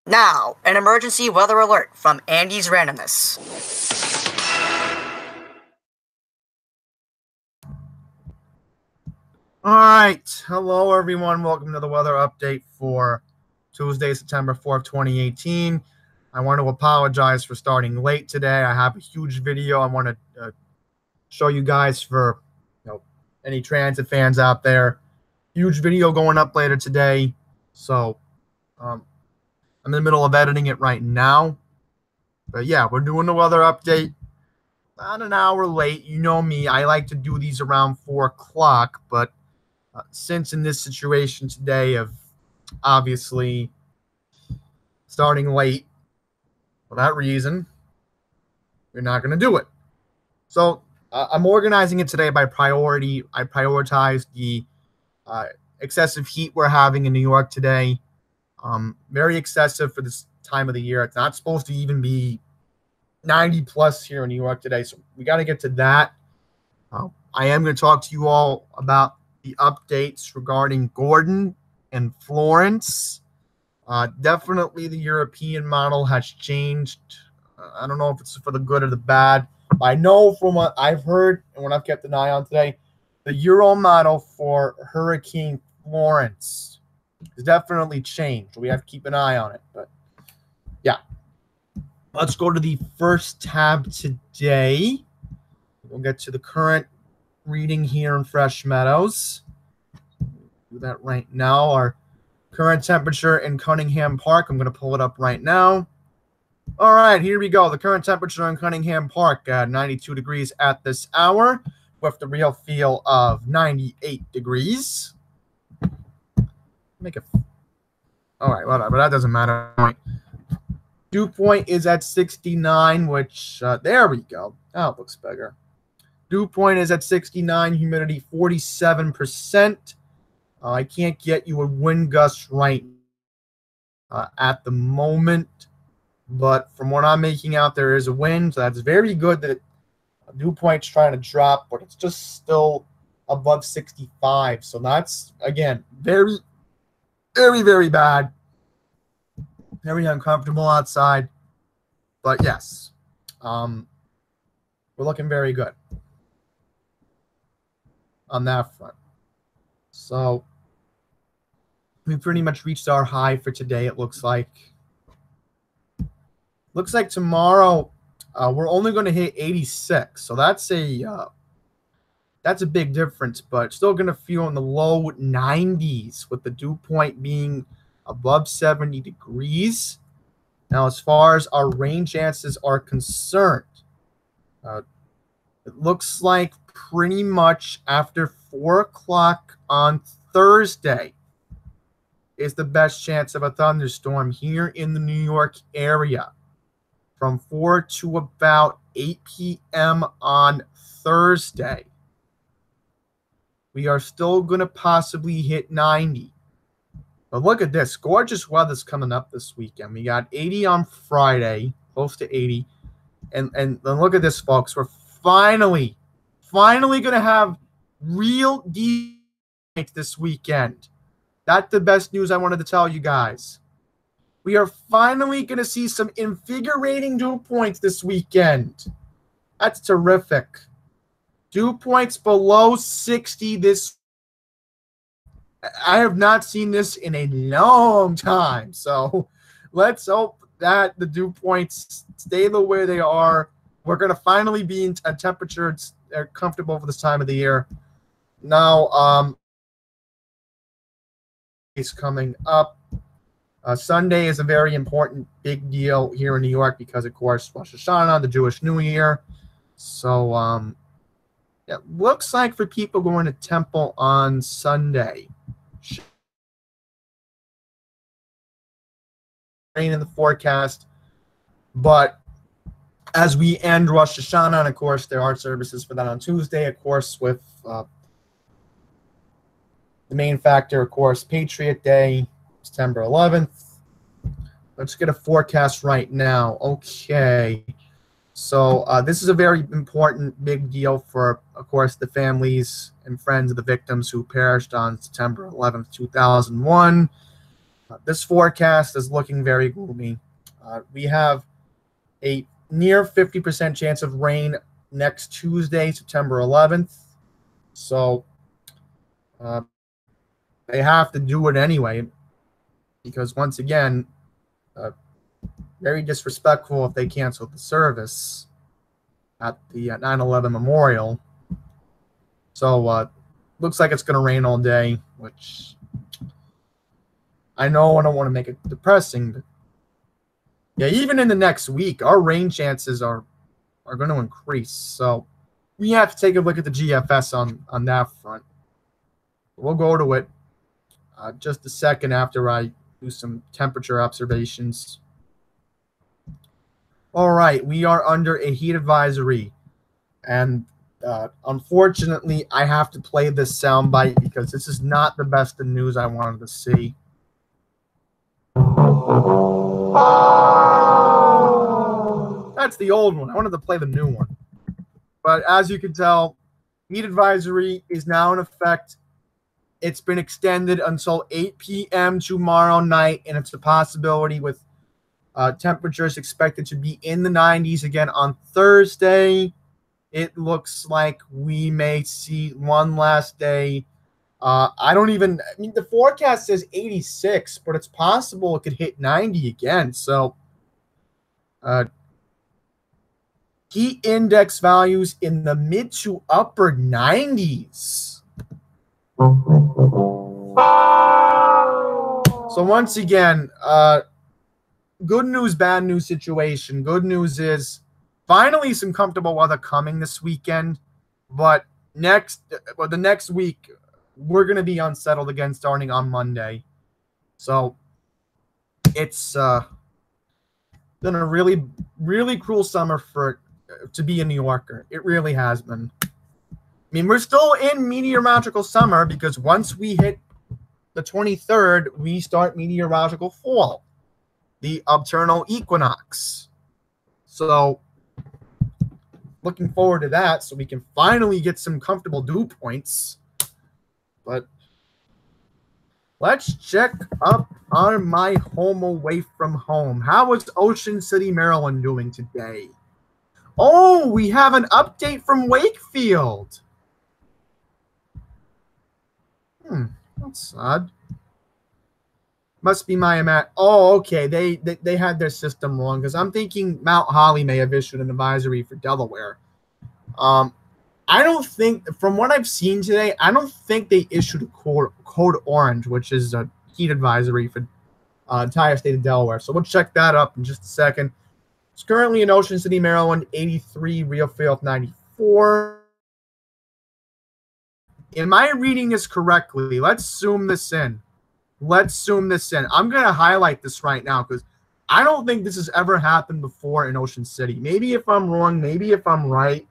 Now, an emergency weather alert from Andy's Randomness. All right. Hello, everyone. Welcome to the weather update for Tuesday, September 4th, 2018. I want to apologize for starting late today. I have a huge video I want to show you guys for any transit fans out there. Huge video going up later today. So I'm in the middle of editing it right now. But yeah, we're doing the weather update about an hour late. You know me. I like to do these around 4 o'clock, but since in this situation today of obviously starting late for that reason, we're not going to do it. So I'm organizing it today by priority. I prioritized the excessive heat we're having in New York today. Very excessive for this time of the year. It's not supposed to even be 90 plus here in New York today. So we got to get to that. I am going to talk to you all about the updates regarding Gordon and Florence. Definitely the European model has changed. I don't know if it's for the good or the bad, but I know from what I've heard and what I've kept an eye on today, the Euro model for Hurricane Florence has definitely changed. We have to keep an eye on it. But yeah, let's go to the first tab today. We'll get to the current reading here in Fresh Meadows. Do that right now. Our current temperature in Cunningham Park. I'm going to pull it up right now. All right, here we go. The current temperature in Cunningham Park, 92 degrees at this hour, with the real feel of 98 degrees. All right, whatever. That doesn't matter. Dew point is at 69, which, there we go. Oh, it looks bigger. Dew point is at 69, humidity 47%. I can't get you a wind gust right at the moment, but from what I'm making out, there is a wind, so that's very good that dew point's trying to drop, but it's just still above 65. So that's, again, very, very, very bad. Very uncomfortable outside. But yes, we're looking very good on that front. So we pretty much reached our high for today, it looks like. Looks like tomorrow we're only going to hit 86. So that's a big difference, but still going to feel in the low 90s with the dew point being above 70 degrees. Now, as far as our rain chances are concerned, it looks like pretty much after 4 o'clock on Thursday is the best chance of a thunderstorm here in the New York area from 4 to about 8 p.m. on Thursday. We are still going to possibly hit 90. But look at this. Gorgeous weather's coming up this weekend. We got 80 on Friday, close to 80. And then look at this, folks. We're finally going to have real deep this weekend. That's the best news I wanted to tell you guys. We are finally going to see some invigorating dew points this weekend. That's terrific. Dew points below 60 this. I have not seen this in a long time. So let's hope that the dew points stay the way they are. We're going to finally be in a temperature that's comfortable for this time of the year. Now, is coming up. Sunday is a very important, big deal here in New York because, of course, Rosh Hashanah, the Jewish New Year. So it looks like for people going to temple on Sunday, rain in the forecast, but as we end Rosh Hashanah, and of course there are services for that on Tuesday, of course, with the main factor, of course, Patriot Day, September 11th. Let's get a forecast right now. Okay. So this is a very important, big deal for, of course, the families and friends of the victims who perished on September 11th, 2001. This forecast is looking very gloomy. We have a near 50% chance of rain next Tuesday, September 11th. So they have to do it anyway, because once again, very disrespectful if they cancel the service at the 9/11 memorial. So looks like it's going to rain all day, which I know I don't want to make it depressing, but yeah, even in the next week, our rain chances are going to increase. So we have to take a look at the GFS on that front. We'll go to it just a second after I do some temperature observations. All right, we are under a heat advisory, and unfortunately, I have to play this soundbite because this is not the best of news I wanted to see. That's the old one. I wanted to play the new one. But as you can tell, heat advisory is now in effect. It's been extended until 8 p.m. tomorrow night, and it's a possibility with temperatures expected to be in the 90s again on Thursday. It looks like we may see one last day. I mean, the forecast says 86, but it's possible it could hit 90 again. So heat index values in the mid to upper 90s. So once again, good news, bad news situation. Good news is finally some comfortable weather coming this weekend, but the next week we're going to be unsettled again starting on Monday. So it's been a really, really cruel summer to be a New Yorker. It really has been. I mean, we're still in meteorological summer because once we hit the 23rd, we start meteorological fall, the upturnal equinox. So looking forward to that so we can finally get some comfortable dew points. But let's check up on my home away from home. How is Ocean City, Maryland doing today? Oh, we have an update from Wakefield. That's odd. Must be my Matt. Oh, okay. They had their system wrong because I'm thinking Mount Holly may have issued an advisory for Delaware. I don't think, from what I've seen today, I don't think they issued a code orange, which is a heat advisory for entire state of Delaware. So we'll check that up in just a second. It's currently in Ocean City, Maryland, 83, Real Field 94. Am I reading this correctly? Let's zoom this in. I'm going to highlight this right now because I don't think this has ever happened before in Ocean City. Maybe if I'm wrong, maybe if I'm right,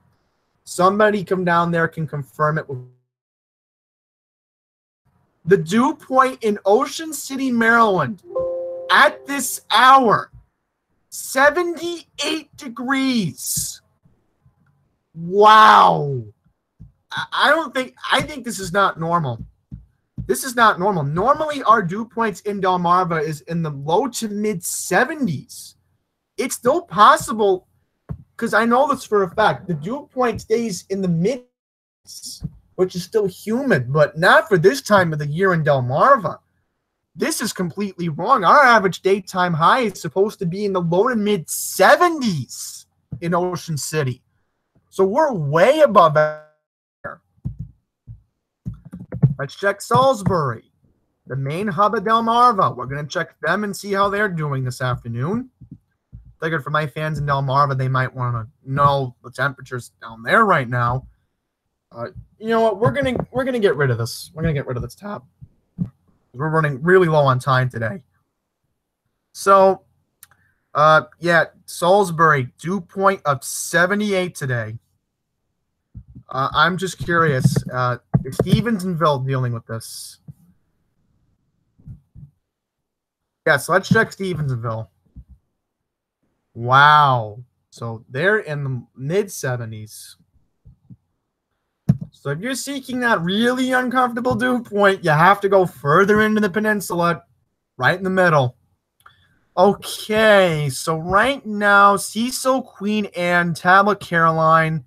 somebody come down there can confirm it. The dew point in Ocean City, Maryland, at this hour, 78 degrees. Wow. I think this is not normal. This is not normal. Normally, our dew points in Delmarva is in the low to mid 70s. It's still possible, because I know this for a fact. The dew point stays in the mid, which is still humid, but not for this time of the year in Delmarva. This is completely wrong. Our average daytime high is supposed to be in the low to mid 70s in Ocean City. So we're way above that. Let's check Salisbury, the main hub of Delmarva. We're going to check them and see how they're doing this afternoon. Figured for my fans in Delmarva, they might want to know the temperatures down there right now. You know what? We're gonna get rid of this. We're gonna get rid of this tab. We're running really low on time today. So, yeah, Salisbury, dew point of 78 today. I'm just curious. Is Stevensonville dealing with this? Yes, let's check Stevensonville. Wow. So they're in the mid-70s. So if you're seeking that really uncomfortable dew point, you have to go further into the peninsula. right in the middle. Okay, so right now, Cecil, Queen Anne, Tablet, Caroline,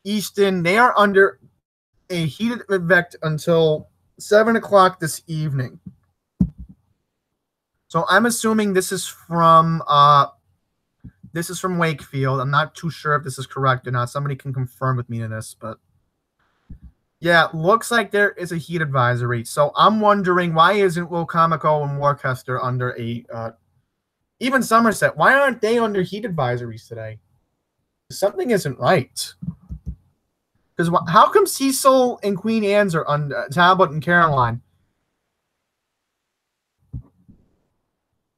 Easton, they are under a heated evict until 7 o'clock this evening. So I'm assuming this is from Wakefield. I'm not too sure if this is correct or not. Somebody can confirm with me in this, but yeah, looks like there is a heat advisory. So I'm wondering, why isn't Will Comico and Worcester under a even Somerset? Why aren't they under heat advisories today? Something isn't right. Because how come Cecil and Queen Anne's are on Talbot and Caroline?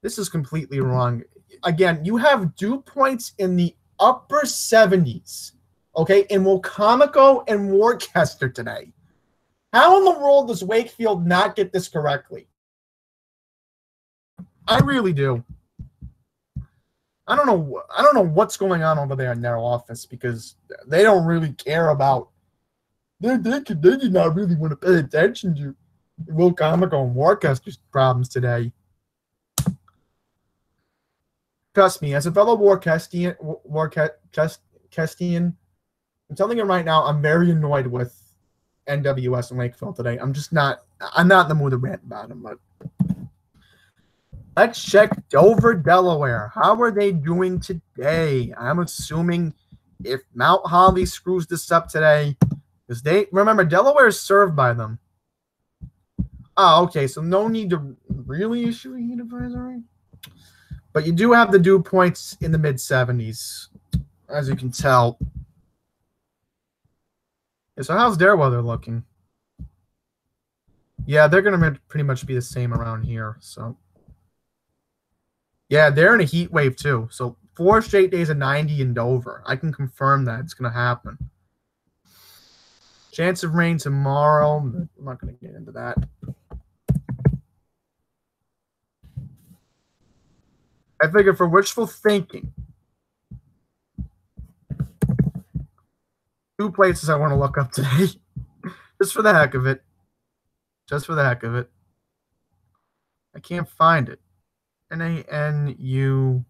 This is completely wrong. Again, you have dew points in the upper 70s, okay, in Wilcomico and Worcester today. How in the world does Wakefield not get this correctly? I really do. I don't know what's going on over there in their office, because they don't really care about. They did not really want to pay attention to Wilcomico and Worcester's problems today. Trust me, as a fellow Worcestian, I'm telling you right now, I'm very annoyed with NWS and Wakefield today. I'm not in the mood to rant about them, but let's check Dover, Delaware. How are they doing today? I'm assuming if Mount Holly screws this up today, because remember, Delaware is served by them. Oh, okay, so no need to really issue a heat advisory. But you do have the dew points in the mid-70s, as you can tell. Yeah, so how's their weather looking? Yeah, they're going to pretty much be the same around here. So, yeah, they're in a heat wave too. So 4 straight days of 90 in Dover. I can confirm that it's going to happen. Chance of rain tomorrow. I'm not going to get into that. I figure for wishful thinking, 2 places I want to look up today, just for the heck of it. Just for the heck of it. I can't find it. NANU.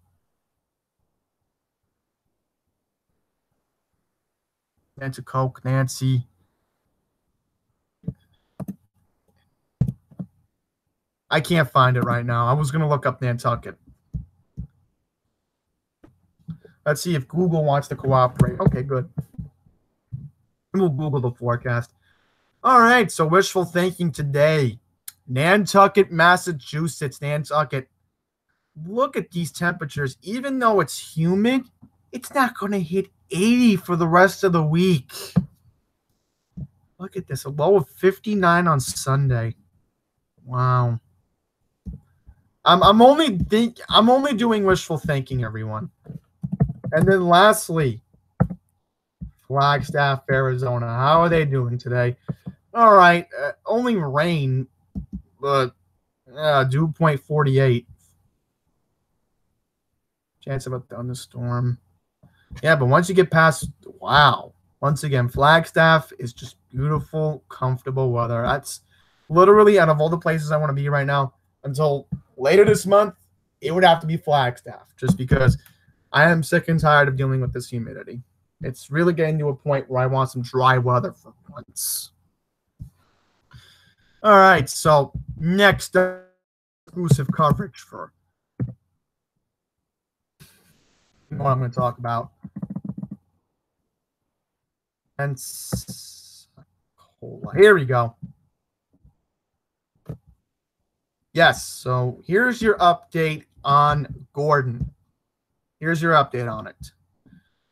Nancy Coke, Nancy. I can't find it right now. I was going to look up Nantucket. Let's see if Google wants to cooperate. Okay, good. We'll Google the forecast. All right, so wishful thinking today. Nantucket, Massachusetts. Nantucket. Look at these temperatures. Even though it's humid, it's not going to hit 80 for the rest of the week. Look at this. A low of 59 on Sunday. Wow. I'm only doing wishful thinking, everyone. And then lastly, Flagstaff, Arizona. How are they doing today? All right, only rain, but dew point 48. Chance of a thunderstorm. Yeah, but once you get past, wow. Once again, Flagstaff is just beautiful, comfortable weather. That's literally, out of all the places I want to be right now, until later this month, it would have to be Flagstaff, just because I am sick and tired of dealing with this humidity. It's really getting to a point where I want some dry weather for once. All right, so next exclusive coverage for what I'm going to talk about. And here we go. Yes, so here's your update on Gordon. Here's your update on it.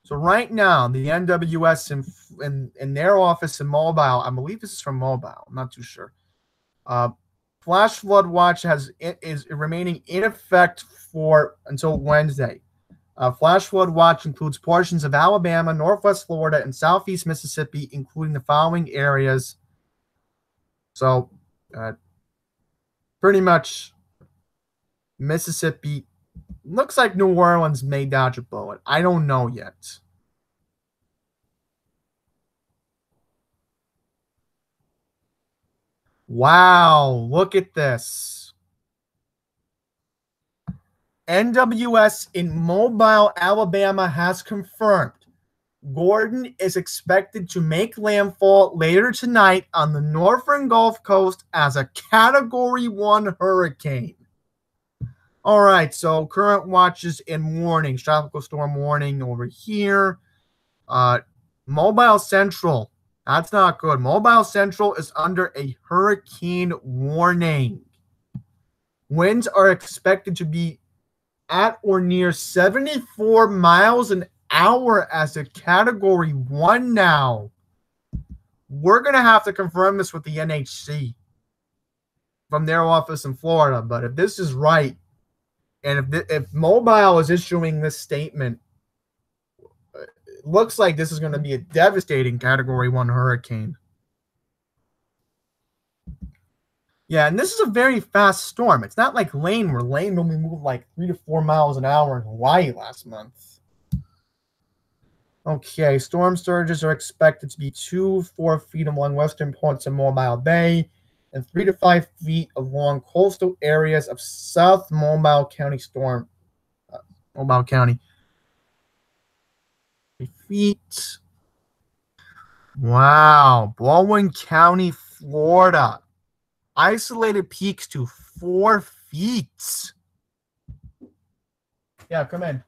So right now, the NWS in their office in Mobile, I believe this is from Mobile, I'm not too sure. Flash flood watch is remaining in effect for until Wednesday. Flash flood watch includes portions of Alabama, Northwest Florida, and Southeast Mississippi, including the following areas. So, pretty much Mississippi. Looks like New Orleans may dodge a bullet. I don't know yet. Wow, look at this. NWS in Mobile, Alabama has confirmed Gordon is expected to make landfall later tonight on the northern Gulf Coast as a Category 1 hurricane. All right, so current watches and warnings. Tropical storm warning over here. Mobile Central. That's not good. Mobile Central is under a hurricane warning. Winds are expected to be at or near 74 miles an hour as a Category 1 now. We're going to have to confirm this with the NHC from their office in Florida. But if this is right, and if Mobile is issuing this statement, it looks like this is going to be a devastating Category 1 hurricane. Yeah, and this is a very fast storm. It's not like Lane, where Lane only moved like 3 to 4 miles an hour in Hawaii last month. Okay, storm surges are expected to be 2 to 4 feet along western parts of Mobile Bay and 3 to 5 feet along coastal areas of South Mobile County Mobile County. 3 feet. Wow, Baldwin County, Florida. Isolated peaks to 4 feet. Yeah, come in.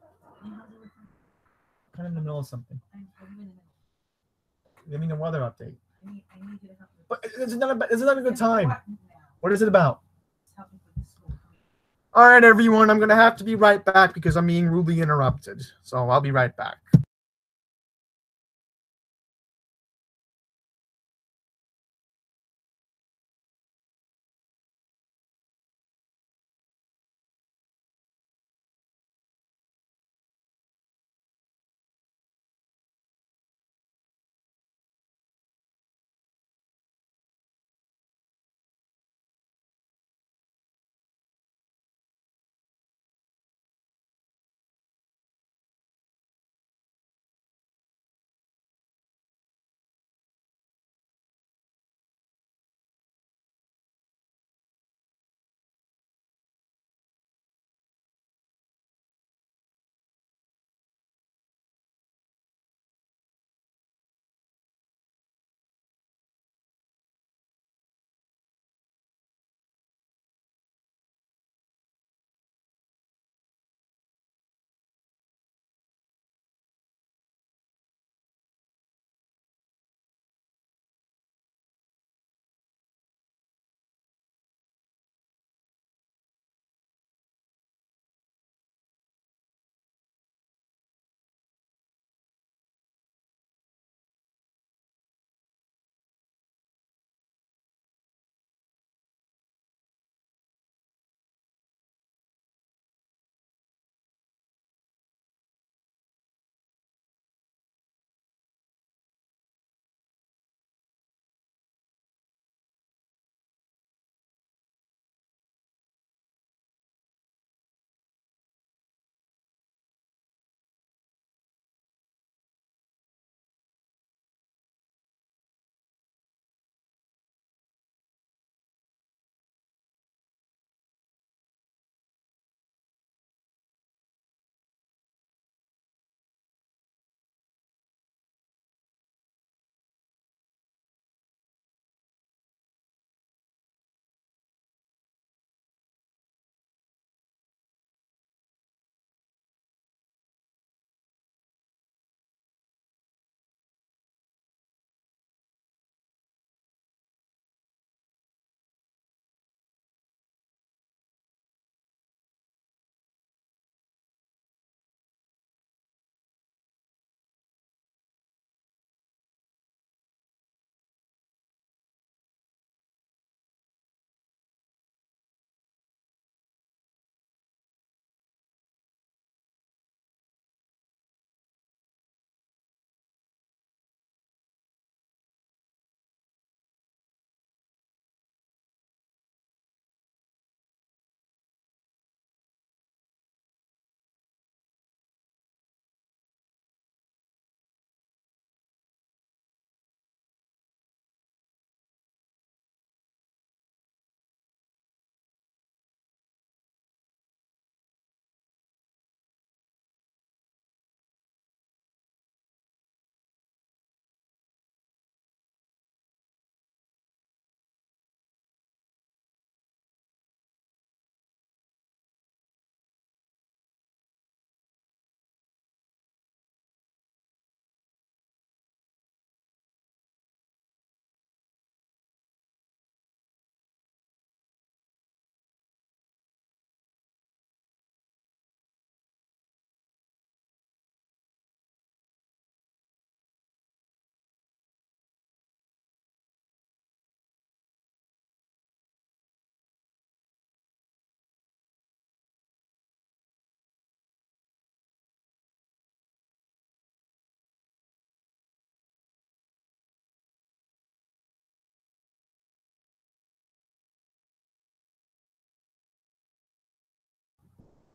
Kind of in the middle of something. Give me the weather update. But it's not a good time. What is it about? All right, everyone. I'm going to have to be right back because I'm being rudely interrupted. So I'll be right back.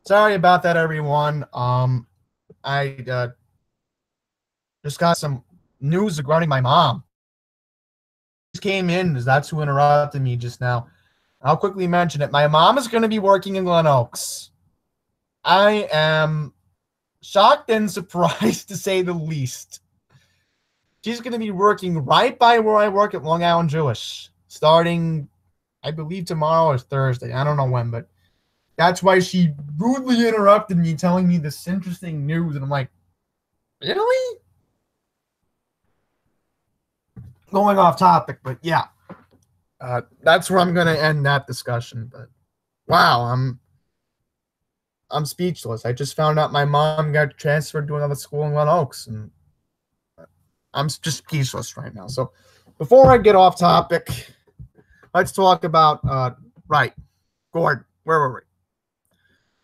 Sorry about that, everyone. I just got some news regarding my mom. Just came in, that's who interrupted me just now. I'll quickly mention it. My mom is going to be working in Glen Oaks. I am shocked and surprised, to say the least. She's going to be working right by where I work at Long Island Jewish, starting, I believe, tomorrow or Thursday. I don't know when, but that's why she rudely interrupted me, telling me this interesting news. And I'm like, really? Going off topic, but yeah. That's where I'm going to end that discussion. But wow, I'm speechless. I just found out my mom got transferred to another school in Glen Oaks, and I'm just speechless right now. So before I get off topic, let's talk about right, Gordon. Where were we?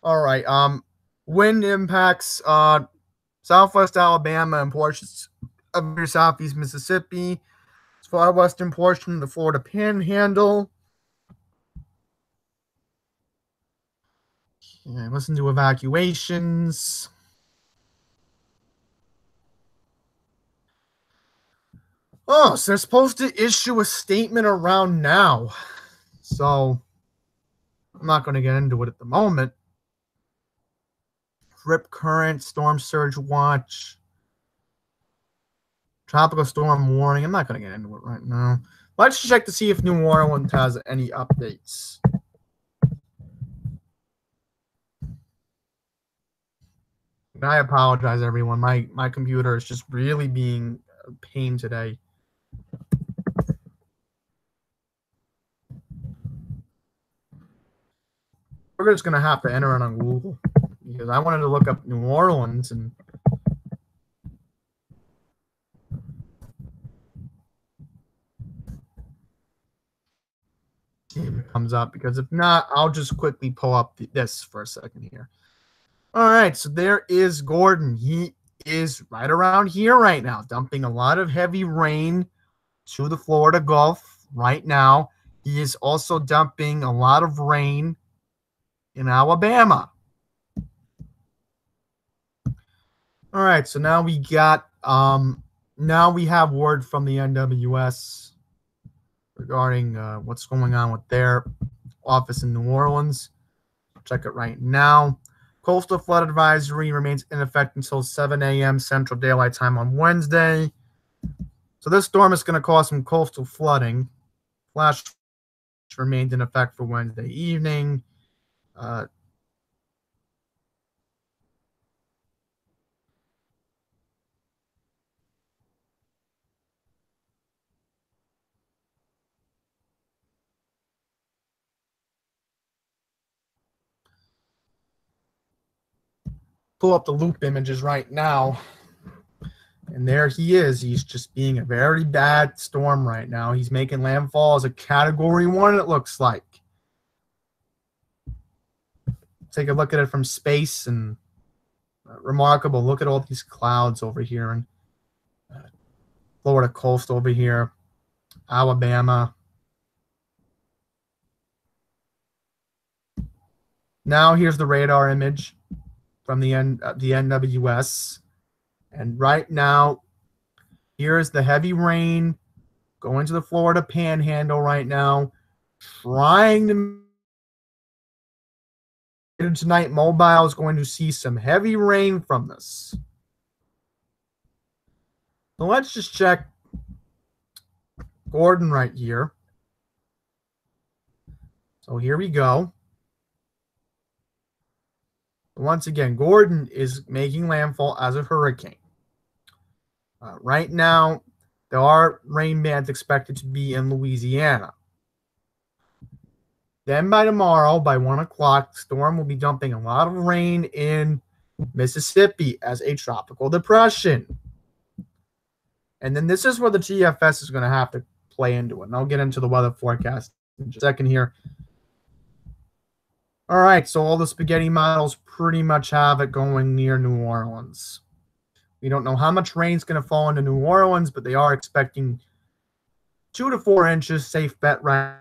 All right. Wind impacts southwest Alabama and portions of southeast Mississippi, as far western portion of the Florida Panhandle. Okay, listen to evacuations. Oh, so they're supposed to issue a statement around now. So I'm not going to get into it at the moment. Rip current, storm surge watch, tropical storm warning. I'm not going to get into it right now. Let's check to see if New Orleans has any updates. And I apologize, everyone. My computer is just really being a pain today. We're just going to have to enter it on Google because I wanted to look up New Orleans and see if it comes up, because if not, I'll just quickly pull up this for a second here. All right, so there is Gordon. He is right around here right now, dumping a lot of heavy rain to the Florida Gulf right now. He is also dumping a lot of rain in Alabama. All right, so now we got now we have word from the NWS regarding what's going on with their office in New Orleans. Check it right now. Coastal flood advisory remains in effect until 7 a.m. Central Daylight Time on Wednesday. So this storm is going to cause some coastal flooding. Flash remained in effect for Wednesday evening. Pull up the loop images right now. And there he is. He's just being a very bad storm right now. He's making landfall as a Category 1, it looks like. Take a look at it from space, and remarkable. Look at all these clouds over here, and Florida coast over here, Alabama. Now here's the radar image from the NWS. And right now, here's the heavy rain going to the Florida Panhandle right now, trying to. Tonight, Mobile is going to see some heavy rain from this. So let's just check Gordon right here. So here we go. Once again, Gordon is making landfall as a hurricane. Right now, there are rain bands expected to be in Louisiana. Then by tomorrow, by 1 o'clock, the storm will be dumping a lot of rain in Mississippi as a tropical depression. And then this is where the GFS is going to have to play into it. And I'll get into the weather forecast in just a second here. All right, so all the spaghetti models pretty much have it going near New Orleans. We don't know how much rain is going to fall into New Orleans, but they are expecting 2 to 4 inches, safe bet right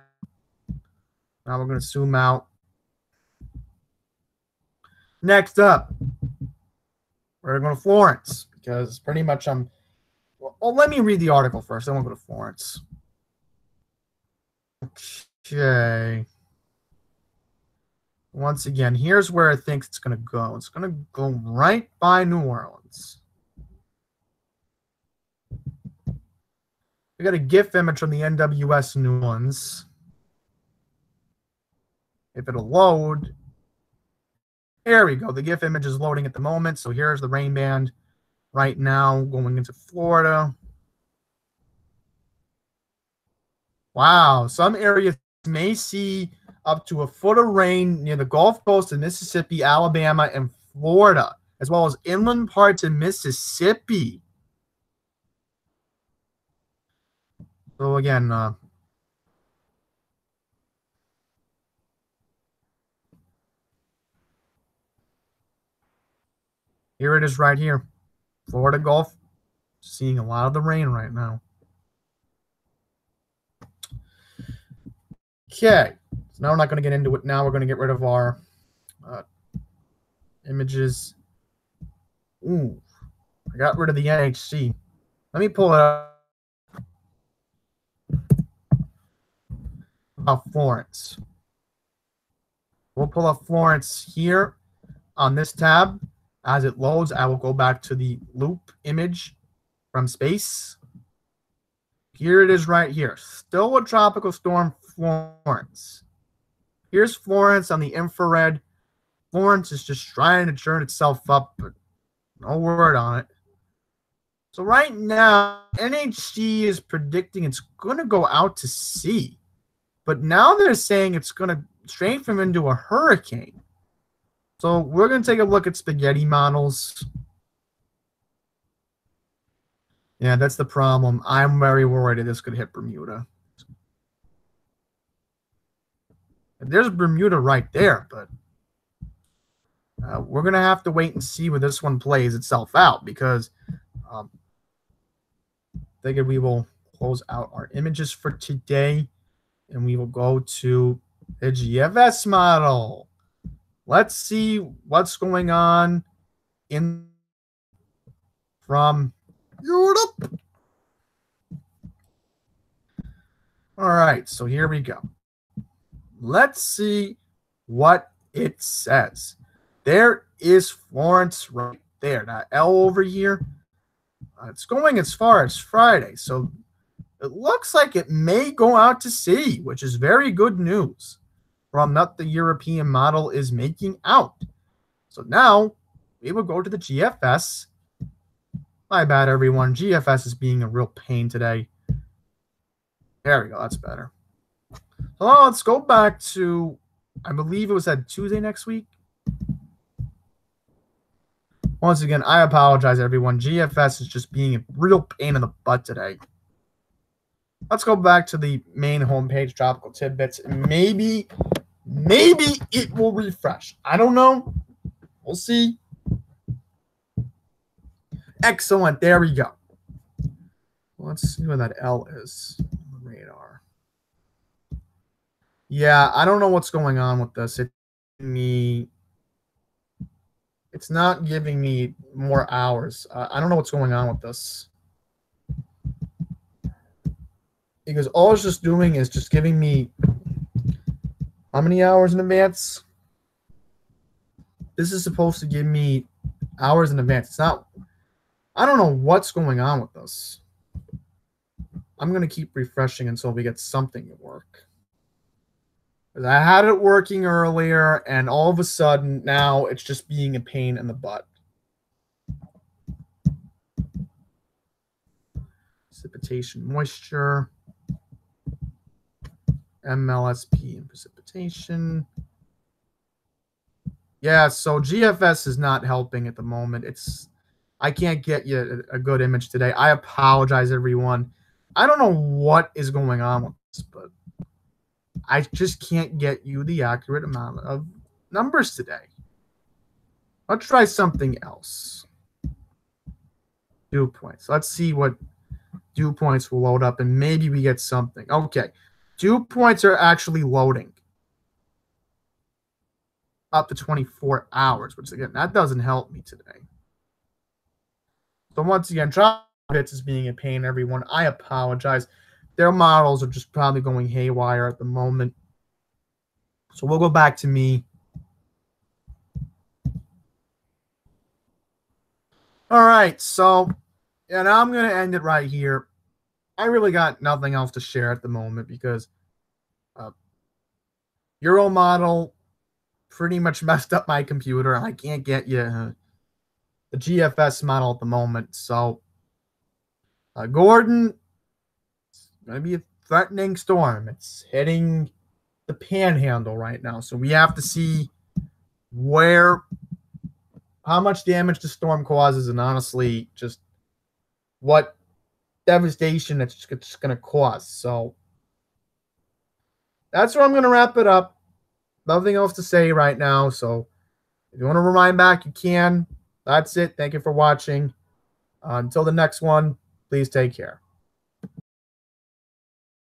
now. We're going to zoom out. Next up, we're going to Florence because pretty much well, let me read the article first. Then we'll go to Florence. Okay. Once again, here's where I think it's going to go. It's going to go right by New Orleans. We got a GIF image from the NWS New Orleans. If it'll load, there we go. The GIF image is loading at the moment. So here's the rain band right now going into Florida. Wow, some areas may see up to a foot of rain near the Gulf Coast of Mississippi, Alabama, and Florida, as well as inland parts of Mississippi. So again, here it is right here. Florida Gulf, seeing a lot of the rain right now. Okay, so now we're not going to get into it now. We're going to get rid of our images. Ooh, I got rid of the NHC. Let me pull it up. About Florence. We'll pull up Florence here on this tab. As it loads, I will go back to the loop image from space. Here it is right here. Still a tropical storm, Florence. Here's Florence on the infrared. Florence is just trying to churn itself up, but no word on it. So right now, NHC is predicting it's going to go out to sea. But now they're saying it's going to strengthen into a hurricane. So we're going to take a look at spaghetti models. Yeah, that's the problem. I'm very worried that this could hit Bermuda. There's Bermuda right there, but we're going to have to wait and see where this one plays itself out because I figured we will close out our images for today and we will go to the GFS model. Let's see what's going on from Europe. All right, so here we go. Let's see what it says. There is Florence right there. That L over here, it's going as far as Friday. So it looks like it may go out to sea, which is very good news from what the European model is making out. So now we will go to the GFS. My bad, everyone. GFS is being a real pain today. There we go. That's better. So now let's go back to, I believe it was that Tuesday next week. Once again, I apologize, everyone. GFS is just being a real pain in the butt today. Let's go back to the main homepage, Tropical Tidbits, and maybe it will refresh. I don't know. We'll see. Excellent. There we go. Let's see where that L is on the radar. Yeah, I don't know what's going on with this. It's not giving me more hours. I don't know what's going on with this. Because all it's just doing is just giving me how many hours in advance? This is supposed to give me hours in advance. It's not. I don't know what's going on with this. I'm going to keep refreshing until we get something to work. Because I had it working earlier, and all of a sudden, now it's just being a pain in the butt. Precipitation, moisture. MLSP and precipitation. Yeah, so GFS is not helping at the moment. I can't get you a good image today. I apologize, everyone. I don't know what is going on with this, but I just can't get you the accurate amount of numbers today. Let's try something else. Dew points. Let's see what dew points will load up, and maybe we get something. Okay. Dew points are actually loading. up to 24 hours, which again, that doesn't help me today. So once again, Dropbits is being a pain, everyone. I apologize. Their models are just probably going haywire at the moment. So we'll go back to me. All right, so yeah, now I'm going to end it right here. I really got nothing else to share at the moment because Euro model pretty much messed up my computer. I can't get you the GFS model at the moment. So Gordon, it's going to be a threatening storm. It's hitting the panhandle right now. So we have to see how much damage the storm causes, and honestly, just what devastation it's just going to cause. So that's where I'm going to wrap it up. Nothing else to say right now. So if you want to rewind back, you can. That's it. Thank you for watching. Until the next one, please take care.